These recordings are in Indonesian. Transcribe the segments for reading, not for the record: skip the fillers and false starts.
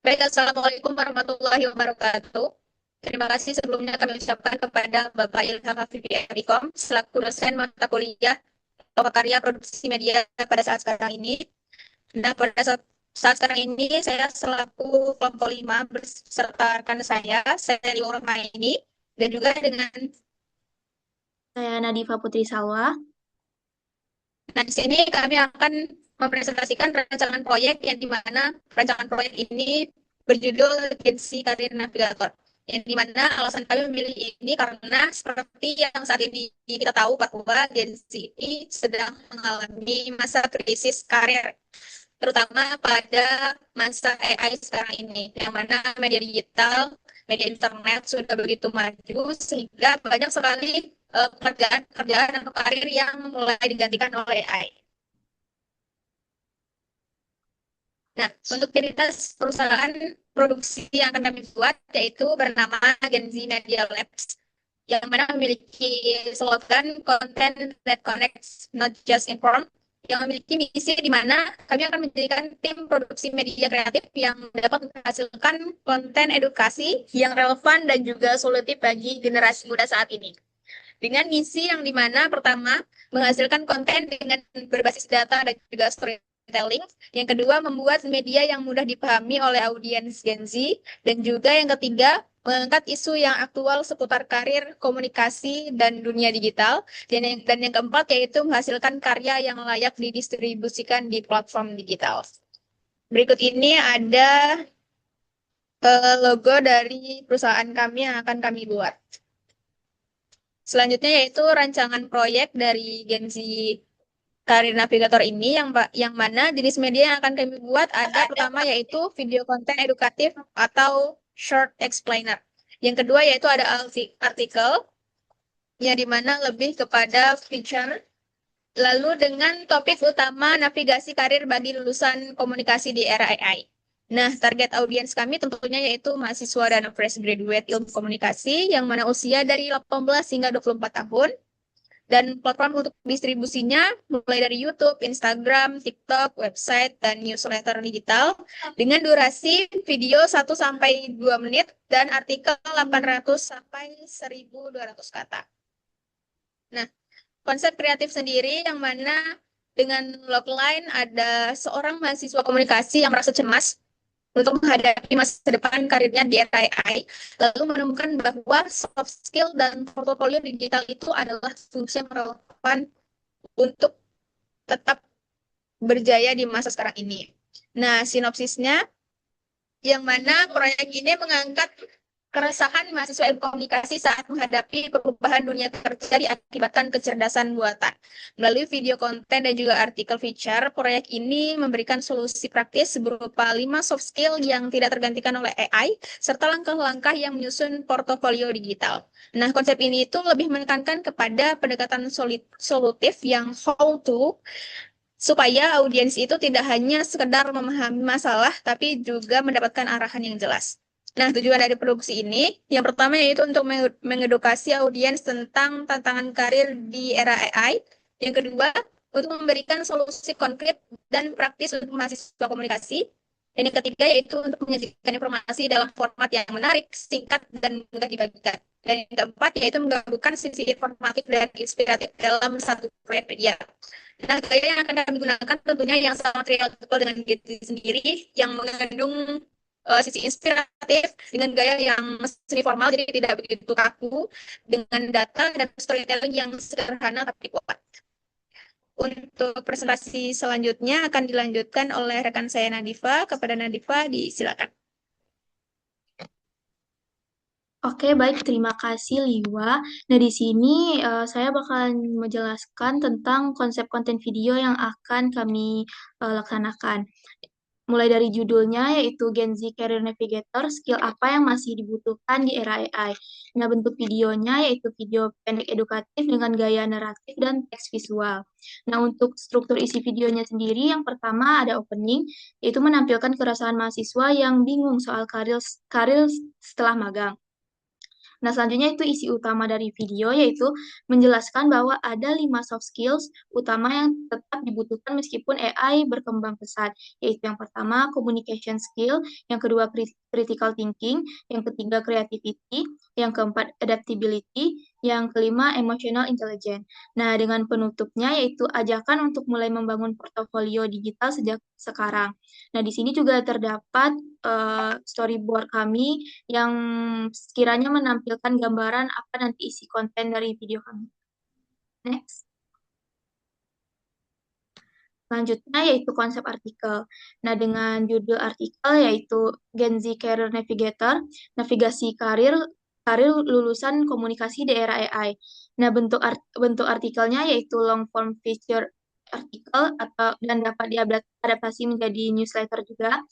Baik, Assalamualaikum warahmatullahi wabarakatuh. Terima kasih sebelumnya kami ucapkan kepada Bapak Ilham Hafifi Erikom selaku dosen mata kuliah karya produksi media pada saat sekarang ini. Nah, pada saat sekarang ini saya selaku kelompok 5 beserta rekan saya di Urma ini, dan juga dengan, Saya Nadifa Putri Salwa. nah di sini kami akan mempresentasikan rancangan proyek yang dimana rancangan proyek ini berjudul Gensi Karir Navigator. Yang dimana alasan kami memilih ini karena seperti yang saat ini kita tahu bahwa Gensi ini sedang mengalami masa krisis karir, terutama pada masa AI sekarang ini, yang mana media digital, media internet sudah begitu maju sehingga banyak sekali pekerjaan atau karir yang mulai digantikan oleh AI. Nah, untuk identitas perusahaan produksi yang akan kami buat yaitu bernama Genzi Media Labs, yang mana memiliki slogan Content that Connects, Not Just Inform, yang memiliki misi di mana kami akan menjadikan tim produksi media kreatif yang dapat menghasilkan konten edukasi yang relevan dan juga solutif bagi generasi muda saat ini. Dengan misi yang dimana pertama menghasilkan konten dengan berbasis data dan juga storytelling. Yang kedua membuat media yang mudah dipahami oleh audiens Gen Z. Dan juga yang ketiga mengangkat isu yang aktual seputar karir, komunikasi, dan dunia digital. Dan yang keempat yaitu menghasilkan karya yang layak didistribusikan di platform digital. Berikut ini ada logo dari perusahaan kami yang akan kami buat. Selanjutnya yaitu rancangan proyek dari Gen Z Karir Navigator ini yang mana jenis media yang akan kami buat ada pertama yaitu video konten edukatif atau short explainer. Yang kedua yaitu ada artikel yang dimana lebih kepada feature. Lalu dengan topik utama navigasi karir bagi lulusan komunikasi di era AI. Nah, target audiens kami tentunya yaitu mahasiswa dan fresh graduate ilmu komunikasi yang mana usia dari 18 hingga 24 tahun. Dan platform untuk distribusinya mulai dari YouTube, Instagram, TikTok, website, dan newsletter digital dengan durasi video 1 sampai 2 menit dan artikel 800 sampai 1.200 kata. Nah, konsep kreatif sendiri yang mana dengan logline ada seorang mahasiswa komunikasi yang merasa cemas untuk menghadapi masa depan karirnya di era AI, lalu menemukan bahwa soft skill dan portofolio digital itu adalah fungsi yang relevan untuk tetap berjaya di masa sekarang ini. Nah, sinopsisnya yang mana proyek ini mengangkat keresahan mahasiswa ilmu komunikasi saat menghadapi perubahan dunia kerja diakibatkan kecerdasan buatan. Melalui video konten dan juga artikel feature, proyek ini memberikan solusi praktis berupa 5 soft skill yang tidak tergantikan oleh AI, serta langkah-langkah yang menyusun portofolio digital. Nah, konsep ini itu lebih menekankan kepada pendekatan solutif yang how to, supaya audiens itu tidak hanya sekedar memahami masalah, tapi juga mendapatkan arahan yang jelas. Nah, tujuan dari produksi ini, yang pertama yaitu untuk mengedukasi audiens tentang tantangan karir di era AI. Yang kedua, untuk memberikan solusi konkret dan praktis untuk mahasiswa komunikasi. Dan yang ketiga yaitu untuk menyajikan informasi dalam format yang menarik, singkat, dan mudah dibagikan. Dan yang keempat yaitu menggabungkan sisi informatif dan inspiratif dalam satu proyek media. Nah, gaya yang akan kami gunakan tentunya yang sangat relatable dengan diri sendiri, yang mengandung sisi inspiratif dengan gaya yang seni formal, jadi tidak begitu kaku, dengan data dan storytelling yang sederhana tapi kuat. Untuk presentasi selanjutnya akan dilanjutkan oleh rekan saya Nadifa. Kepada Nadifa, disilakan. Oke, baik. Terima kasih, Liwa. Nah, di sini saya bakalan menjelaskan tentang konsep konten video yang akan kami laksanakan. Mulai dari judulnya, yaitu Gen Z Career Navigator, skill apa yang masih dibutuhkan di era AI. Nah, bentuk videonya yaitu video pendek edukatif dengan gaya naratif dan teks visual. Nah, untuk struktur isi videonya sendiri, yang pertama ada opening, yaitu menampilkan keresahan mahasiswa yang bingung soal karir setelah magang. Nah, selanjutnya itu isi utama dari video, yaitu menjelaskan bahwa ada 5 soft skills utama yang tetap dibutuhkan meskipun AI berkembang pesat, yaitu yang pertama communication skill, yang kedua critical thinking, yang ketiga creativity, yang keempat adaptability, yang kelima emotional intelligence. Nah, dengan penutupnya yaitu ajakan untuk mulai membangun portofolio digital sejak sekarang. Nah, di sini juga terdapat storyboard kami yang sekiranya menampilkan gambaran apa nanti isi konten dari video kami. Next. Selanjutnya yaitu konsep artikel. Nah, dengan judul artikel yaitu Gen Z Career Navigator, navigasi karir karir lulusan komunikasi di era AI. Nah, bentuk artikelnya yaitu long form feature artikel atau dan dapat diadaptasi menjadi newsletter juga.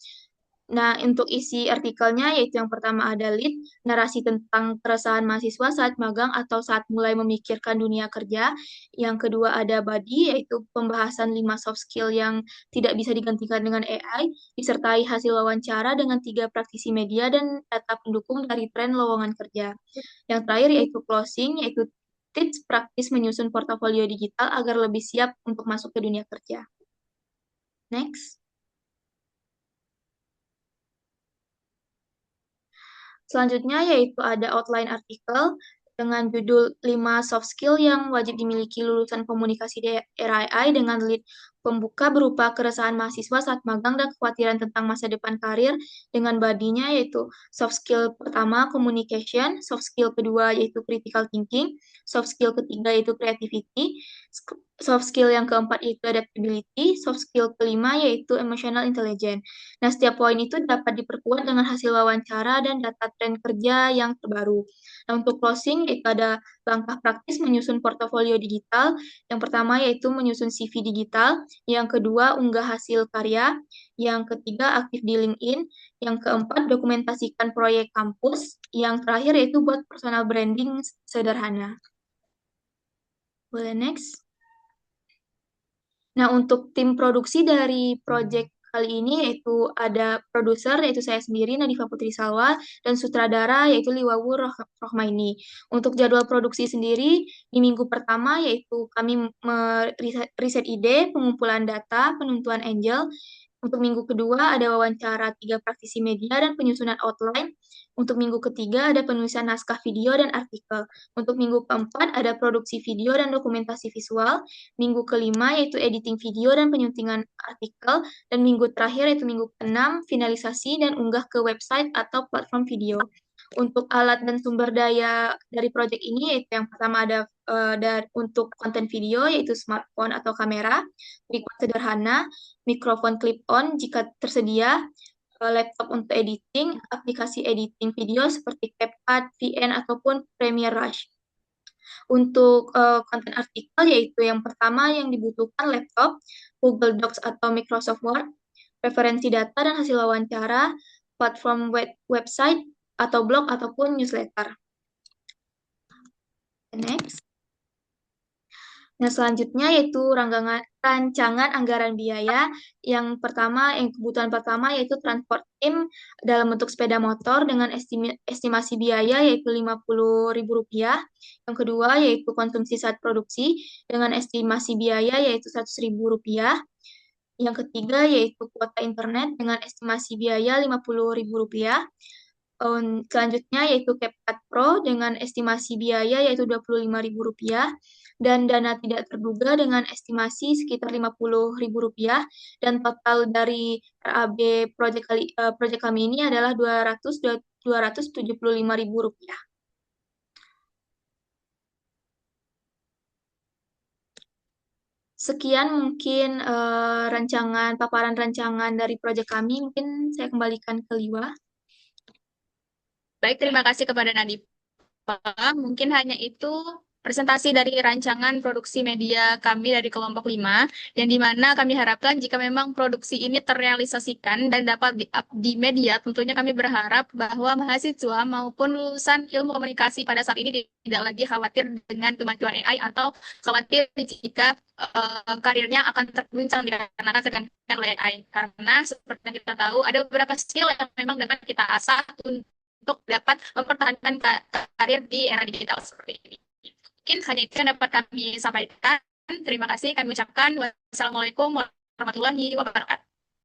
Nah, untuk isi artikelnya yaitu yang pertama ada lead, narasi tentang keresahan mahasiswa saat magang atau saat mulai memikirkan dunia kerja. Yang kedua ada body, yaitu pembahasan 5 soft skill yang tidak bisa digantikan dengan AI, disertai hasil wawancara dengan 3 praktisi media dan data pendukung dari tren lowongan kerja. Yang terakhir yaitu closing, yaitu tips praktis menyusun portofolio digital agar lebih siap untuk masuk ke dunia kerja. Next. Selanjutnya yaitu ada outline artikel dengan judul 5 soft skill yang wajib dimiliki lulusan komunikasi di era AI dengan lead pembuka berupa keresahan mahasiswa saat magang dan kekhawatiran tentang masa depan karir dengan badinya yaitu soft skill pertama communication, soft skill kedua yaitu critical thinking, soft skill ketiga yaitu creativity, soft skill yang keempat yaitu adaptability, soft skill kelima yaitu emotional intelligence. Nah, setiap poin itu dapat diperkuat dengan hasil wawancara dan data tren kerja yang terbaru. Nah, untuk closing, yaitu ada langkah praktis menyusun portofolio digital. Yang pertama yaitu menyusun CV digital. Yang kedua, unggah hasil karya. Yang ketiga, aktif di LinkedIn. Yang keempat, dokumentasikan proyek kampus. Yang terakhir yaitu buat personal branding sederhana. Boleh next? Nah, untuk tim produksi dari project kali ini yaitu ada produser yaitu saya sendiri Nadifa Putri Salwa dan sutradara yaitu Liwawu Rohmaini. Untuk jadwal produksi sendiri di minggu pertama yaitu kami riset ide, pengumpulan data, penentuan angel. Untuk minggu kedua ada wawancara 3 praktisi media dan penyusunan outline. Untuk minggu ketiga ada penulisan naskah video dan artikel. Untuk minggu keempat ada produksi video dan dokumentasi visual. Minggu kelima yaitu editing video dan penyuntingan artikel. Dan minggu terakhir yaitu minggu keenam finalisasi dan unggah ke website atau platform video. Untuk alat dan sumber daya dari project ini yaitu yang pertama ada untuk konten video yaitu smartphone atau kamera, tripod sederhana, mikrofon clip-on jika tersedia, laptop untuk editing, aplikasi editing video seperti CapCut, VN, ataupun Premiere Rush. Untuk konten artikel yaitu yang pertama yang dibutuhkan laptop, Google Docs atau Microsoft Word, referensi data dan hasil wawancara, platform website atau blog ataupun newsletter. Next. Nah, selanjutnya yaitu rancangan anggaran biaya. Yang pertama, yang kebutuhan pertama yaitu transport tim dalam bentuk sepeda motor dengan estimasi biaya yaitu Rp50.000. Yang kedua yaitu konsumsi saat produksi dengan estimasi biaya yaitu Rp100.000. Yang ketiga yaitu kuota internet dengan estimasi biaya Rp50.000. Selanjutnya yaitu CapCut Pro dengan estimasi biaya yaitu Rp25.000 dan dana tidak terduga dengan estimasi sekitar Rp50.000 dan total dari RAB project kami ini adalah Rp275.000. Sekian mungkin paparan rancangan dari proyek kami. Mungkin saya kembalikan ke Liwa. Baik, terima kasih kepada Nadifa. Mungkin hanya itu presentasi dari rancangan produksi media kami dari kelompok 5, yang dimana kami harapkan jika memang produksi ini terrealisasikan dan dapat di-up di media, tentunya kami berharap bahwa mahasiswa maupun lulusan ilmu komunikasi pada saat ini tidak lagi khawatir dengan kemajuan AI atau khawatir jika karirnya akan terguncang dikarenakan tergantikan oleh AI. Karena seperti yang kita tahu, ada beberapa skill yang memang dapat kita asah untuk dapat mempertahankan karir di era digital seperti ini. Mungkin hanya itu yang dapat kami sampaikan. Terima kasih kami ucapkan. Wassalamualaikum warahmatullahi wabarakatuh.